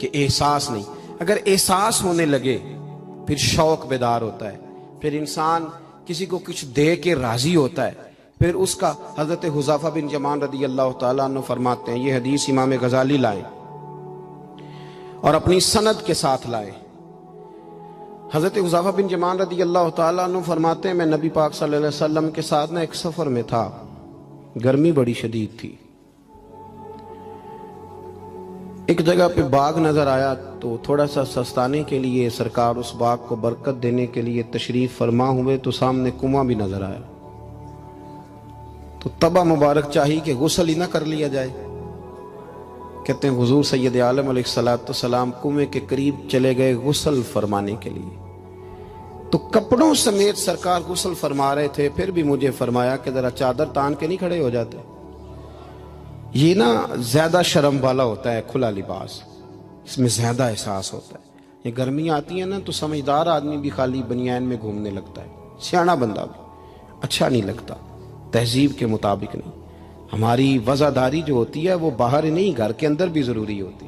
کہ احساس نہیں. اگر احساس ہونے لگے پھر شوق بیدار ہوتا ہے, پھر انسان کسی کو کچھ دے کے راضی ہوتا ہے. پھر اس کا حضرت حذیفہ بن یمان رضی اللہ تعالیٰ عنہ فرماتے ہیں, یہ حدیث امام غزالی لائے اور اپنی سند کے ساتھ لائے. حضرت حذیفہ بن یمان رضی اللہ تعالیٰ عنہ فرماتے ہیں, میں نبی پاک صلی اللہ علیہ وسلم کے ساتھ ایک سفر میں تھا, گرمی بڑی شدید تھی. ایک جگہ پہ باغ نظر آیا تو تھوڑا سا سستانے کے لیے سرکار اس باغ کو برکت دینے کے لیے تشریف فرما ہوئے تو سامنے کنواں بھی نظر آیا. تو تبا مبارک چاہی کہ غسل ہی نہ کر لیا جائے. کہتے ہیں حضور سید عالم علیہ السلام کنویں کے قریب چلے گئے غسل فرمانے کے لیے, تو کپڑوں سمیت سرکار غسل فرما رہے تھے. پھر بھی مجھے فرمایا کہ ذرا چادر تان کے نہیں کھڑے ہو جاتے. یہ نا زیادہ شرم والا ہوتا ہے کھلا لباس, اس میں زیادہ احساس ہوتا ہے. یہ گرمیاں آتی ہیں نا تو سمجھدار آدمی بھی خالی بنیان میں گھومنے لگتا ہے, سیاںا بندہ بھی اچھا نہیں لگتا, تہذیب کے مطابق نہیں. ہماری وزاداری جو ہوتی ہے وہ باہر نہیں گھر کے اندر بھی ضروری ہوتی.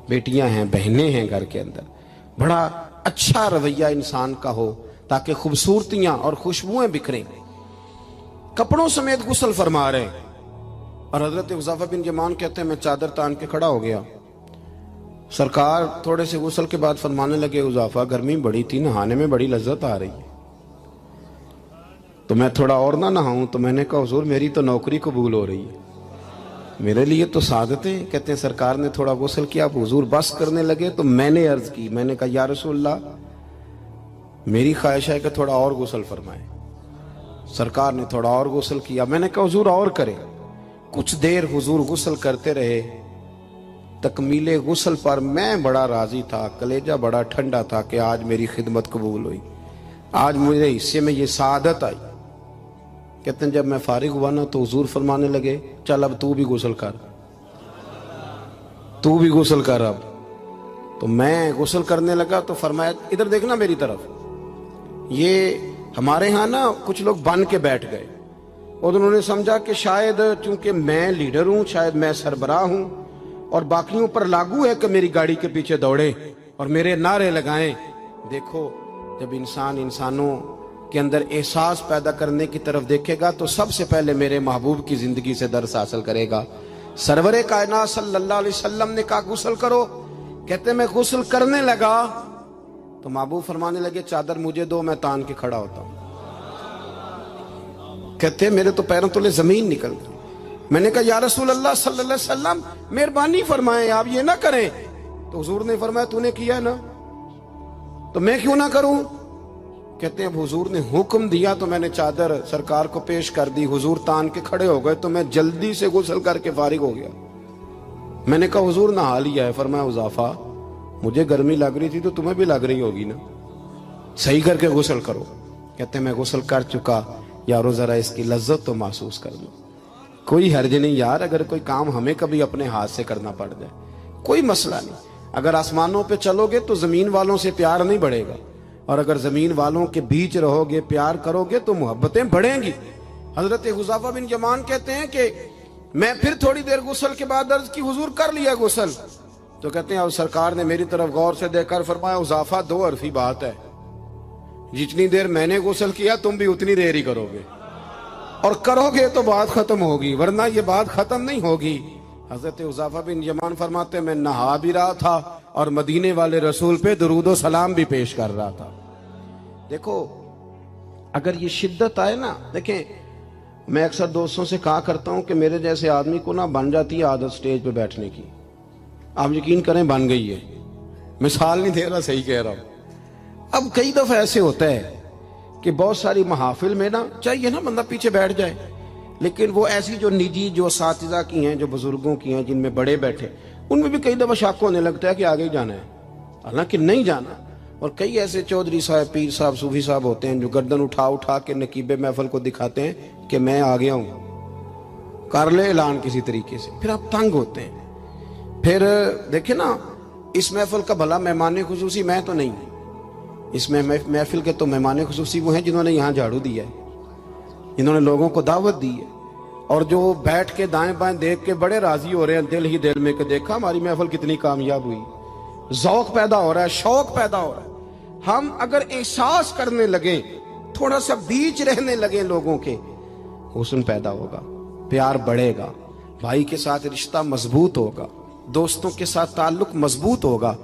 بیٹیاں ہیں, بہنیں ہیں گھر کے اندر, بڑا اچھا رویہ انسان کا ہو تاکہ خوبصورتیاں اور خوشبوئیں بکھریں. کپڑوں سمیت غسل فرما رہے ہیں اور حضرت حذیفہ بن یمان کہتے ہیں میں چادر تان کے کھڑا ہو گیا. سرکار تھوڑے سے غسل کے بعد فرمانے لگے, حذیفہ گرمی بڑی تھی, نہانے میں بڑی لذت آ رہی ہے. تو میں تھوڑا اور نہ نہاؤں. تو میں نے کہا حضور میری تو نوکری قبول ہو رہی ہے, میرے لیے تو سعادتیں. کہتے ہیں سرکار نے تھوڑا غسل کیا, اب حضور بس کرنے لگے تو میں نے عرض کی, میں نے کہا یا رسول اللہ میری خواہش ہے کہ تھوڑا اور غسل فرمائیں. سرکار نے تھوڑا اور غسل کیا. میں نے کہا حضور اور کریں. کچھ دیر حضور غسل کرتے رہے. تکمیل غسل پر میں بڑا راضی تھا, کلیجہ بڑا ٹھنڈا تھا کہ آج میری خدمت قبول ہوئی, آج میرے حصے میں یہ سعادت آئی. کہتے ہیں جب میں فارغ ہوا نا تو حضور فرمانے لگے چل اب تو بھی غسل کر, تو بھی غسل کر اب. تو میں غسل کرنے لگا تو فرمایا ادھر دیکھنا میری طرف. یہ ہمارے ہاں نا کچھ لوگ بن کے بیٹھ گئے اور انہوں نے سمجھا کہ شاید چونکہ میں لیڈر ہوں, شاید میں سربراہ ہوں اور باقیوں پر لاگو ہے کہ میری گاڑی کے پیچھے دوڑے اور میرے نعرے لگائیں. دیکھو جب انسان انسانوں کے اندر احساس پیدا کرنے کی طرف دیکھے گا تو سب سے پہلے میرے محبوب کی زندگی سے درس حاصل کرے گا. سرور کائنات صلی اللہ علیہ وسلم نے کہا غسل کرو. کہتے ہیں میں غسل کرنے لگا تو محبوب فرمانے لگے چادر مجھے دو, میں تان کے کھڑا ہوتا ہوں. کہتے ہیں میرے تو پیروں تلے زمین نکل گئی. میں نے کہا یا رسول اللہ صلی اللہ علیہ وسلم مہربانی فرمائیں آپ یہ نہ کریں. تو حضور نے فرمایا تو نے کیا نا تو میں کیوں نہ کروں. کہتے ہیں اب حضور نے حکم دیا تو میں نے چادر سرکار کو پیش کر دی. حضور تان کے کھڑے ہو گئے تو میں جلدی سے غسل کر کے فارغ ہو گیا. میں نے کہا حضور نہا لیا ہے. فرمایا حذیفہ مجھے گرمی لگ رہی تھی تو تمہیں بھی لگ رہی ہوگی نا, صحیح کر کے غسل کرو. کہتے ہیں میں غسل کر چکا, یارو ذرا اس کی لذت تو محسوس کر لو. کوئی حرج نہیں یار, اگر کوئی کام ہمیں کبھی اپنے ہاتھ سے کرنا پڑ جائے کوئی مسئلہ نہیں. اگر آسمانوں پہ چلو گے تو زمین والوں سے پیار نہیں بڑھے گا, اور اگر زمین والوں کے بیچ رہو گے پیار کرو گے تو محبتیں بڑھیں گی. حضرت حذیفہ بن یمان کہتے ہیں کہ میں پھر تھوڑی دیر غسل کے بعد عرض کی حضور کر لیا غسل. تو کہتے ہیں اب سرکار نے میری طرف غور سے دیکھ کر فرمایا حذیفہ دو حرفی بات ہے, جتنی دیر میں نے غسل کیا تم بھی اتنی دیر ہی کرو گے, اور کرو گے تو بات ختم ہوگی ورنہ یہ بات ختم نہیں ہوگی. حضرت حذیفہ بن یمان فرماتے میں نہا بھی رہا تھا اور مدینے والے رسول پہ درود و سلام بھی پیش کر رہا تھا. دیکھو اگر یہ شدت آئے نا, دیکھیں میں اکثر دوستوں سے کہا کرتا ہوں کہ میرے جیسے آدمی کو نا بن جاتی ہے عادت سٹیج پہ بیٹھنے کی. آپ یقین کریں بن گئی ہے, مثال نہیں دے رہا, صحیح کہہ رہا ہوں. اب کئی دفعہ ایسے ہوتا ہے کہ بہت ساری محافل میں نا چاہیے نا بندہ پیچھے بیٹھ جائے, لیکن وہ ایسی جو نجی جو اساتذہ کی ہیں, جو بزرگوں کی ہیں, جن میں بڑے بیٹھے, ان میں بھی کئی دفعہ شک ہونے لگتا ہے کہ آگے ہی جانا ہے, حالانکہ نہیں جانا. اور کئی ایسے چودھری صاحب, پیر صاحب, صوفی صاحب ہوتے ہیں جو گردن اٹھا کے نقیب محفل کو دکھاتے ہیں کہ میں آ گیا ہوں, کر لے اعلان کسی طریقے سے. پھر آپ تنگ ہوتے ہیں. پھر دیکھیں نا اس محفل کا بھلا مہمان خصوصی میں تو نہیں, اس میں محفل کے تو مہمان خصوصی وہ ہیں جنہوں نے یہاں جھاڑو دیا ہے, جنہوں نے لوگوں کو دعوت دی ہے, اور جو بیٹھ کے دائیں بائیں دیکھ کے بڑے راضی ہو رہے ہیں دل ہی دل میں کہ دیکھا ہماری محفل کتنی کامیاب ہوئی. ذوق پیدا ہو رہا ہے, شوق پیدا ہو رہا ہے. ہم اگر احساس کرنے لگیں, تھوڑا سا بیچ رہنے لگیں لوگوں کے, حسن پیدا ہوگا, پیار بڑھے گا, بھائی کے ساتھ رشتہ مضبوط ہوگا, دوستوں کے ساتھ تعلق مضبوط ہوگا.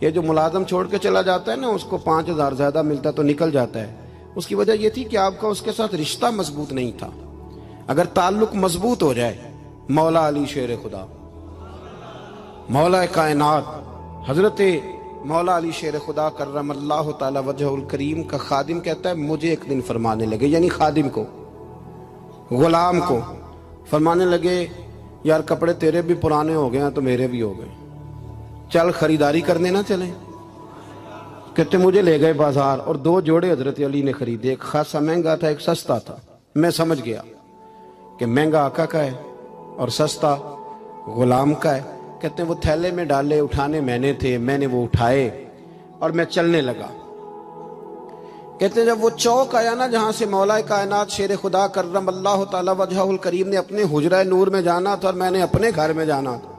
یہ جو ملازم چھوڑ کے چلا جاتا ہے نا, اس کو 5,000 زیادہ ملتا ہے تو نکل جاتا ہے, اس کی وجہ یہ تھی کہ آپ کا اس کے ساتھ رشتہ مضبوط نہیں تھا. اگر تعلق مضبوط ہو جائے, مولا علی شیر خدا, مولا کائنات حضرت مولا علی شیر خدا کرم اللہ تعالی وجہ الکریم کا خادم کہتا ہے, مجھے ایک دن فرمانے لگے, یعنی خادم کو, غلام کو فرمانے لگے, یار کپڑے تیرے بھی پرانے ہو گئے ہیں تو میرے بھی ہو گئے, چل خریداری کرنے نہ چلیں. کہتے مجھے لے گئے بازار اور 2 جوڑے حضرت علی نے خریدے, ایک خاصا مہنگا تھا, ایک سستا تھا. میں سمجھ گیا کہ مہنگا آقا کا ہے اور سستا غلام کا ہے. کہتے ہیں وہ تھیلے میں ڈالے, اٹھانے میں نے تھے, میں نے وہ اٹھائے اور میں چلنے لگا. کہتے ہیں جب وہ چوک آیا نا جہاں سے مولا کائنات شیر خدا کرم اللہ تعالی وجہ الکریم نے اپنے حجرہ نور میں جانا تھا اور میں نے اپنے گھر میں جانا تھا,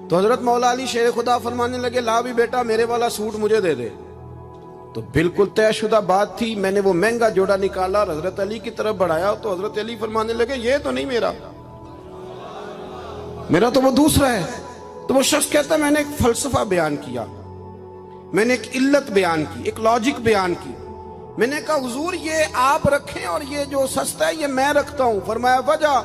تو حضرت مولا علی شیر خدا فرمانے لگے, لا بھی بیٹا میرے والا سوٹ مجھے دے دے. تو بالکل طے شدہ بات تھی. میں نے وہ مہنگا جوڑا نکالا اور حضرت علی کی طرف بڑھایا, تو حضرت علی فرمانے لگے, یہ تو نہیں میرا تو وہ دوسرا ہے. تو وہ شخص کہتا ہے میں نے ایک فلسفہ بیان کیا, میں نے ایک علت بیان کی, ایک لاجک بیان کی. میں نے کہا حضور یہ آپ رکھیں اور یہ جو سستا ہے یہ میں رکھتا ہوں. فرمایا وجہ؟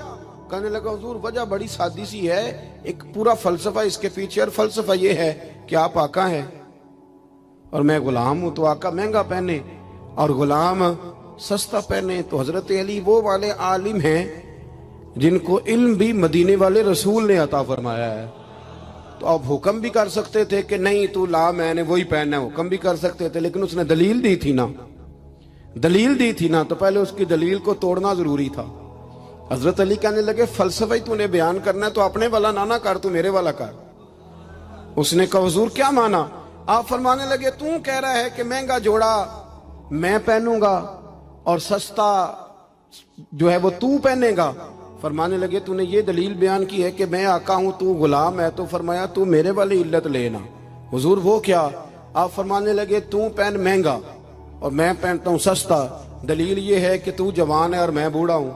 کہنے لگا حضور وجہ بڑی سادی سی ہے, ایک پورا فلسفہ اس کے پیچھے, اور فلسفہ یہ ہے کہ آپ آقا ہیں اور میں غلام ہوں, تو آقا مہنگا پہنے اور غلام سستا پہنے. تو حضرت علی وہ والے عالم ہیں جن کو علم بھی مدینے والے رسول نے عطا فرمایا ہے. تو آپ حکم بھی کر سکتے تھے کہ نہیں تو لا, میں نے وہی پہننا ہے, حکم بھی کر سکتے تھے, لیکن اس نے دلیل دی تھی نا, دلیل دی تھی نا, تو پہلے اس کی دلیل کو توڑنا ضروری تھا. حضرت علی کہنے لگے فلسفہ ہی تو نے بیان کرنا ہے تو اپنے والا نہ کر, تو میرے والا کر. اس نے کہا حضور کیا مانا؟ آپ فرمانے لگے تو کہہ رہا ہے کہ مہنگا جوڑا میں پہنوں گا اور سستا جو ہے وہ تو پہنے گا. فرمانے لگے تو نے یہ دلیل بیان کی ہے کہ میں آقا ہوں تو غلام ہے, تو فرمایا تو میرے والی علت لینا. حضور وہ کیا؟ آپ فرمانے لگے تو پہن مہنگا اور میں پہنتا ہوں سستا. دلیل یہ ہے کہ تو جوان ہے اور میں بوڑھا ہوں,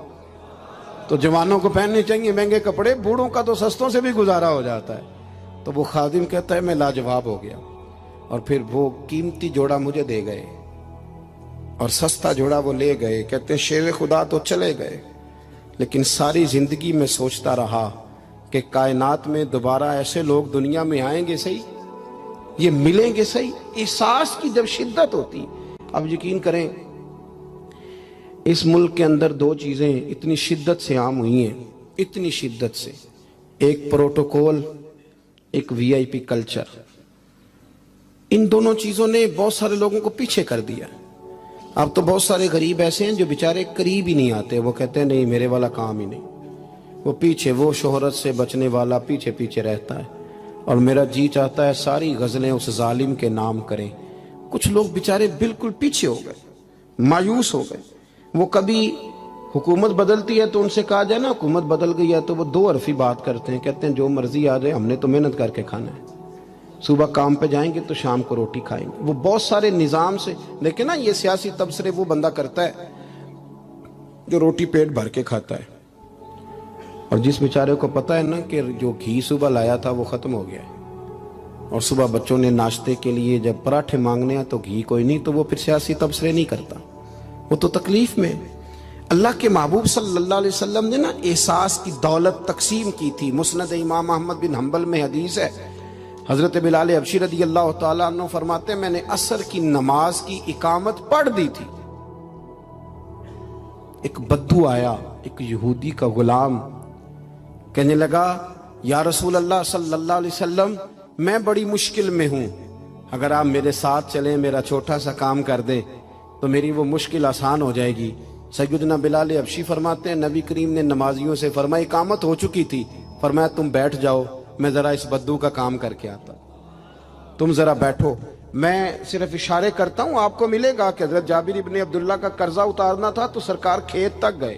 تو جوانوں کو پہننے چاہیے مہنگے کپڑے, بوڑھوں کا تو سستوں سے بھی گزارا ہو جاتا ہے. تو وہ خادم کہتا ہے میں لاجواب ہو گیا, اور پھر وہ قیمتی جوڑا مجھے دے گئے اور سستا جوڑا وہ لے گئے. کہتے ہیں شیر خدا تو چلے گئے, لیکن ساری زندگی میں سوچتا رہا کہ کائنات میں دوبارہ ایسے لوگ دنیا میں آئیں گے صحیح, یہ ملیں گے صحیح. احساس کی جب شدت ہوتی, اب یقین کریں اس ملک کے اندر 2 چیزیں اتنی شدت سے عام ہوئی ہیں, اتنی شدت سے, ایک پروٹوکول, ایک VIP کلچر. ان دونوں چیزوں نے بہت سارے لوگوں کو پیچھے کر دیا. اب تو بہت سارے غریب ایسے ہیں جو بیچارے قریب ہی نہیں آتے, وہ کہتے ہیں نہیں میرے والا کام ہی نہیں, وہ پیچھے, وہ شہرت سے بچنے والا پیچھے پیچھے رہتا ہے, اور میرا جی چاہتا ہے ساری غزلیں اس ظالم کے نام کریں. کچھ لوگ بیچارے بالکل پیچھے ہو گئے, مایوس ہو گئے. وہ کبھی حکومت بدلتی ہے تو ان سے کہا جائے نا حکومت بدل گئی ہے, تو وہ 2 حرفی بات کرتے ہیں, کہتے ہیں جو مرضی آ جائے, ہم نے تو محنت کر کے کھانا ہے, صبح کام پہ جائیں گے تو شام کو روٹی کھائیں گے. وہ بہت سارے نظام سے دیکھیں نا, یہ سیاسی تبصرے وہ بندہ کرتا ہے جو روٹی پیٹ بھر کے کھاتا ہے, اور جس بیچارے کو پتہ ہے نا کہ جو گھی صبح لایا تھا وہ ختم ہو گیا ہے, اور صبح بچوں نے ناشتے کے لیے جب پراٹھے مانگنے ہیں تو گھی کوئی نہیں, تو وہ پھر سیاسی تبصرے نہیں کرتا, وہ تو تکلیف میں. اللہ کے محبوب صلی اللہ علیہ وسلم نے نا احساس کی دولت تقسیم کی تھی. مسند امام احمد بن حنبل میں حدیث ہے, حضرت بلال حبشی رضی اللہ تعالیٰ عنہ فرماتے ہیں میں نے عصر کی نماز کی اقامت پڑھ دی تھی, ایک بدو آیا, ایک یہودی کا غلام, کہنے لگا یا رسول اللہ صلی اللہ علیہ وسلم میں بڑی مشکل میں ہوں, اگر آپ میرے ساتھ چلیں, میرا چھوٹا سا کام کر دیں تو میری وہ مشکل آسان ہو جائے گی. سیدنا بلال حبشی فرماتے ہیں نبی کریم نے نمازیوں سے فرمایا اقامت ہو چکی تھی, فرمایا تم بیٹھ جاؤ, میں ذرا اس بدو کا کام کر کے آتا, تم ذرا بیٹھو, میں صرف اشارے کرتا ہوں. آپ کو ملے گا کہ حضرت جابر ابن عبداللہ کا قرضہ اتارنا تھا تو سرکار کھیت تک گئے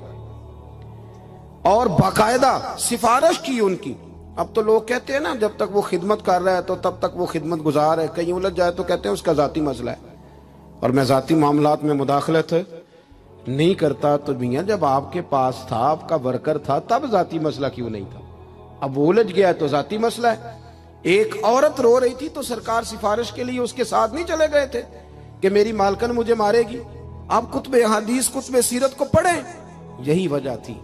اور باقاعدہ سفارش کی ان کی, اب تو لوگ کہتے ہیں نا جب تک وہ خدمت کر رہا ہے تو تب تک وہ خدمت گزار ہے، کہیں الجھ جائے تو کہتے ہیں اس کا ذاتی مسئلہ ہے، اور میں ذاتی معاملات میں مداخلت نہیں کرتا۔ تو میاں جب آپ کے پاس تھا، آپ کا ورکر تھا، تب ذاتی مسئلہ کیوں نہیں تھا؟ اب وہ الجھ گیا ہے تو ذاتی مسئلہ ہے۔ ایک عورت رو رہی تھی تو سرکار سفارش کے لیے اس کے ساتھ نہیں چلے گئے تھے کہ میری مالکن مجھے مارے گی؟ آپ کتب حدیث، کتب سیرت کو پڑھیں۔ یہی وجہ تھی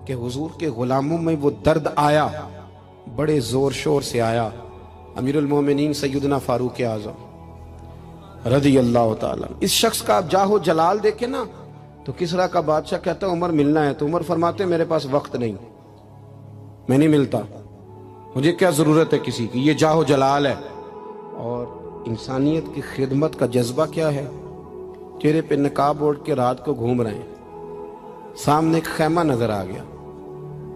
کہ حضور کے غلاموں میں وہ درد آیا، بڑے زور شور سے آیا۔ امیر المومنین سیدنا فاروق اعظم رضی اللہ تعالیٰ، اس شخص کا آپ جاہ و جلال دیکھیں نا تو کسرا کا بادشاہ کہتا ہے عمر ملنا ہے، تو عمر فرماتے میرے پاس وقت نہیں، میں نہیں ملتا، مجھے کیا ضرورت ہے کسی کی، یہ جاہ و جلال ہے۔ اور انسانیت کی خدمت کا جذبہ کیا ہے؟ چہرے پہ نقاب اوڑھ کے رات کو گھوم رہے ہیں، سامنے ایک خیمہ نظر آ گیا،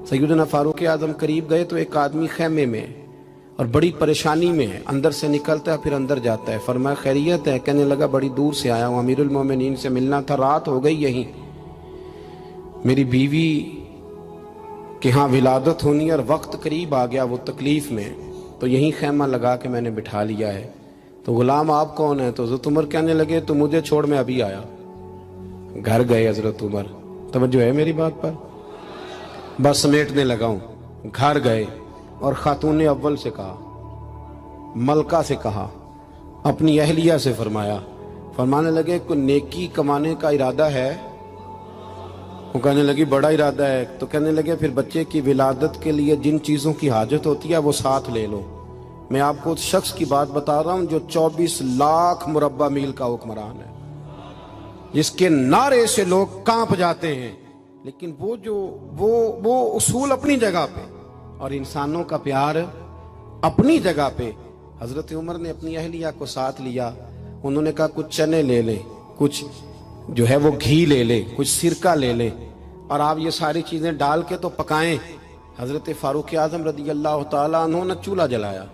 سیدنا فاروق اعظم قریب گئے تو ایک آدمی خیمے میں ہے اور بڑی پریشانی میں ہے، اندر سے نکلتا ہے پھر اندر جاتا ہے۔ فرمایا خیریت ہے؟ کہنے لگا بڑی دور سے آیا ہوں، امیر المومنین سے ملنا تھا، رات ہو گئی یہیں، میری بیوی کہ ہاں ولادت ہونی اور وقت قریب آ گیا، وہ تکلیف میں، تو یہیں خیمہ لگا کے میں نے بٹھا لیا ہے۔ تو غلام آپ کون ہیں؟ تو حضرت عمر کہنے لگے تو مجھے چھوڑ میں ابھی آیا۔ گھر گئے حضرت عمر، توجہ ہے میری بات پر؟ بس سمیٹنے لگا ہوں۔ گھر گئے اور خاتون اول سے کہا، ملکہ سے کہا، اپنی اہلیہ سے فرمایا، فرمانے لگے کوئی نیکی کمانے کا ارادہ ہے؟ وہ کہنے لگی بڑا ارادہ ہے۔ تو کہنے لگے پھر بچے کی ولادت کے لیے جن چیزوں کی حاجت ہوتی ہے وہ ساتھ لے لو۔ میں آپ کو اس شخص کی بات بتا رہا ہوں جو 24 لاکھ مربع میل کا حکمران ہے، جس کے نعرے سے لوگ کانپ جاتے ہیں، لیکن وہ اصول اپنی جگہ پہ اور انسانوں کا پیار اپنی جگہ پہ۔ حضرت عمر نے اپنی اہلیہ کو ساتھ لیا، انہوں نے کہا کچھ چنے لے لیں، کچھ جو ہے وہ گھی لے لیں، کچھ سرکہ لے لیں، اور آپ یہ ساری چیزیں ڈال کے تو پکائیں۔ حضرت فاروق اعظم رضی اللہ تعالیٰ عنہ نے چولہا جلایا۔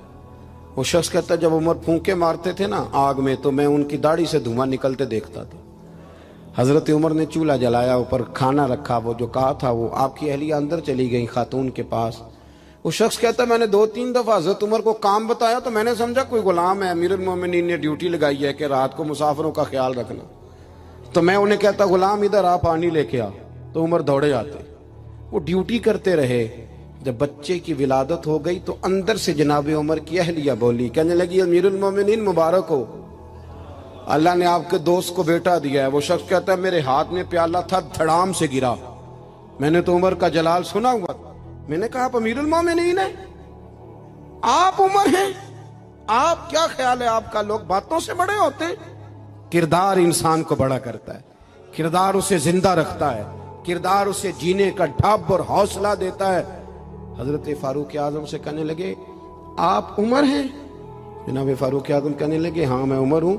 وہ شخص کہتا جب عمر پھونکے مارتے تھے نا آگ میں تو میں ان کی داڑھی سے دھواں نکلتے دیکھتا تھا۔ حضرت عمر نے چولہا جلایا، اوپر کھانا رکھا، وہ جو کہا تھا وہ آپ کی اہلیہ اندر چلی گئی خاتون کے پاس۔ وہ شخص کہتا میں نے 2-3 دفعہ حضرت عمر کو کام بتایا تو میں نے سمجھا کوئی غلام ہے، امیر المومنین نے ڈیوٹی لگائی ہے کہ رات کو مسافروں کا خیال رکھنا، تو میں انہیں کہتا غلام ادھر آ پانی لے کے آ، تو عمر دوڑے آتے، وہ ڈیوٹی کرتے رہے۔ جب بچے کی ولادت ہو گئی تو اندر سے جناب عمر کی اہلیہ بولی، کہنے لگی امیر المومنین مبارک ہو، اللہ نے آپ کے دوست کو بیٹا دیا ہے۔ وہ شخص کہتا ہے میرے ہاتھ میں پیالہ تھا، دھڑام سے گرا، میں نے تو عمر کا جلال سنا ہوا، میں نے کہا آپ امیر المومنین ہیں، آپ عمر ہیں، آپ کیا خیال ہے آپ کا؟ لوگ باتوں سے بڑے ہوتے، کردار انسان کو بڑا کرتا ہے، کردار اسے زندہ رکھتا ہے، کردار اسے جینے کا ڈھب اور حوصلہ دیتا ہے۔ حضرت فاروق اعظم سے کہنے لگے آپ عمر ہیں؟ جناب فاروق اعظم کہنے لگے ہاں میں عمر ہوں،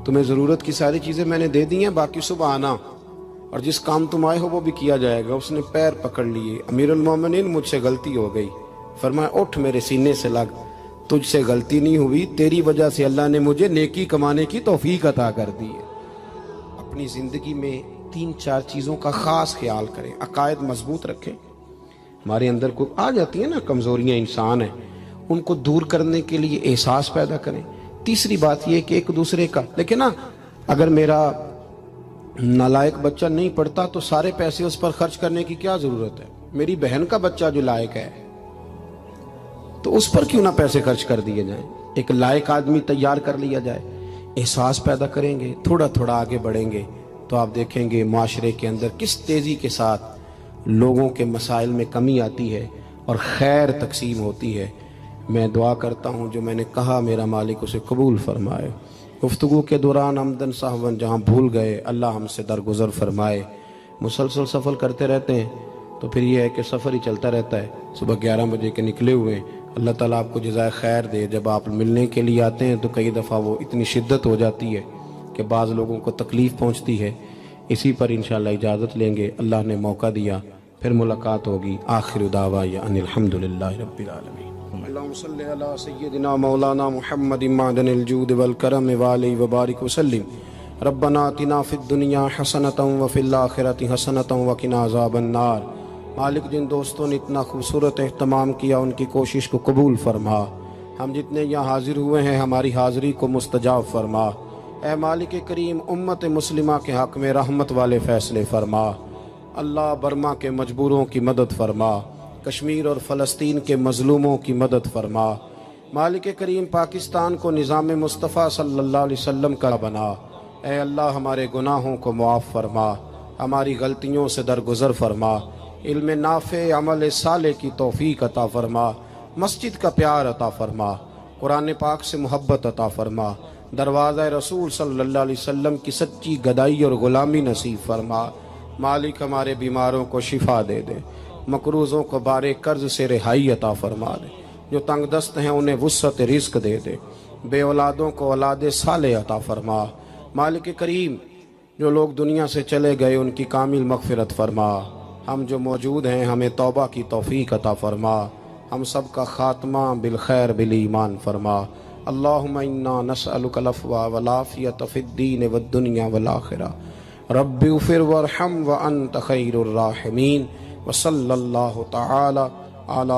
تمہیں ضرورت کی ساری چیزیں میں نے دے دی ہیں، باقی صبح آنا اور جس کام تم آئے ہو وہ بھی کیا جائے گا۔ اس نے پیر پکڑ لیے، امیر المومنین مجھ سے غلطی ہو گئی۔ فرمایا اٹھ میرے سینے سے لگ، تجھ سے غلطی نہیں ہوئی، تیری وجہ سے اللہ نے مجھے نیکی کمانے کی توفیق عطا کر دی ہے۔ اپنی زندگی میں 3-4 چیزوں کا خاص خیال کریں، عقائد مضبوط رکھیں۔ ہمارے اندر کو آ جاتی ہیں نا کمزوریاں، انسان ہیں، ان کو دور کرنے کے لیے احساس پیدا کریں۔ تیسری بات یہ کہ ایک دوسرے کا دیکھیں نا، اگر میرا نالائق بچہ نہیں پڑھتا تو سارے پیسے اس پر خرچ کرنے کی کیا ضرورت ہے؟ میری بہن کا بچہ جو لائق ہے تو اس پر کیوں نہ پیسے خرچ کر دیے جائیں، ایک لائق آدمی تیار کر لیا جائے۔ احساس پیدا کریں گے، تھوڑا تھوڑا آگے بڑھیں گے تو آپ دیکھیں گے معاشرے کے اندر کس تیزی کے ساتھ لوگوں کے مسائل میں کمی آتی ہے اور خیر تقسیم ہوتی ہے۔ میں دعا کرتا ہوں جو میں نے کہا میرا مالک اسے قبول فرمائے۔ گفتگو کے دوران عمدن سہون جہاں بھول گئے اللہ ہم سے درگزر فرمائے۔ مسلسل سفر کرتے رہتے ہیں تو پھر یہ ہے کہ سفر ہی چلتا رہتا ہے۔ صبح 11 بجے کے نکلے ہوئے ہیں، اللہ تعالیٰ آپ کو جزائے خیر دے۔ جب آپ ملنے کے لیے آتے ہیں تو کئی دفعہ وہ اتنی شدت ہو جاتی ہے کہ بعض لوگوں کو تکلیف پہنچتی ہے۔ اسی پر انشاءاللہ اجازت لیں گے، اللہ نے موقع دیا پھر ملاقات ہوگی۔ آخر دعوانا ان الحمدللہ رب العالمین۔ اللہم صلی علی سیدنا مولانا محمد معدن الجود والکرم وآلہ وبارک وسلم۔ ربنا آتنا فی الدنیا حسنۃ وفی الآخرۃ حسنۃ وقنا عذاب النار۔ مالک جن دوستوں نے اتنا خوبصورت اہتمام کیا ان کی کوشش کو قبول فرما، ہم جتنے یہاں حاضر ہوئے ہیں ہماری حاضری کو مستجاب فرما۔ اے مالک کریم امت مسلمہ کے حق میں رحمت والے فیصلے فرما۔ اللہ برما کے مجبوروں کی مدد فرما، کشمیر اور فلسطین کے مظلوموں کی مدد فرما۔ مالک کریم پاکستان کو نظام مصطفیٰ صلی اللہ علیہ وسلم کا بنا۔ اے اللہ ہمارے گناہوں کو معاف فرما، ہماری غلطیوں سے درگزر فرما، علم نافع عمل صالح کی توفیق عطا فرما، مسجد کا پیار عطا فرما، قرآن پاک سے محبت عطا فرما، دروازہ رسول صلی اللہ علیہ وسلم کی سچی گدائی اور غلامی نصیب فرما۔ مالک ہمارے بیماروں کو شفا دے دے، مقروضوں کو بارے قرض سے رہائی عطا فرما دے، جو تنگ دست ہیں انہیں وسعت رزق دے دے، بے اولادوں کو اولاد صالح عطا فرما۔ مالک کریم جو لوگ دنیا سے چلے گئے ان کی کامل مغفرت فرما، ہم جو موجود ہیں ہمیں توبہ کی توفیق عطا فرما، ہم سب کا خاتمہ بالخیر بالایمان فرما۔ اللہم انا نسألک العفو والعافیۃ فی الدین والدنیا والآخرہ، رب اغفر وارحم وانت خیر الراحمین، وصلی اللہ تعالی علی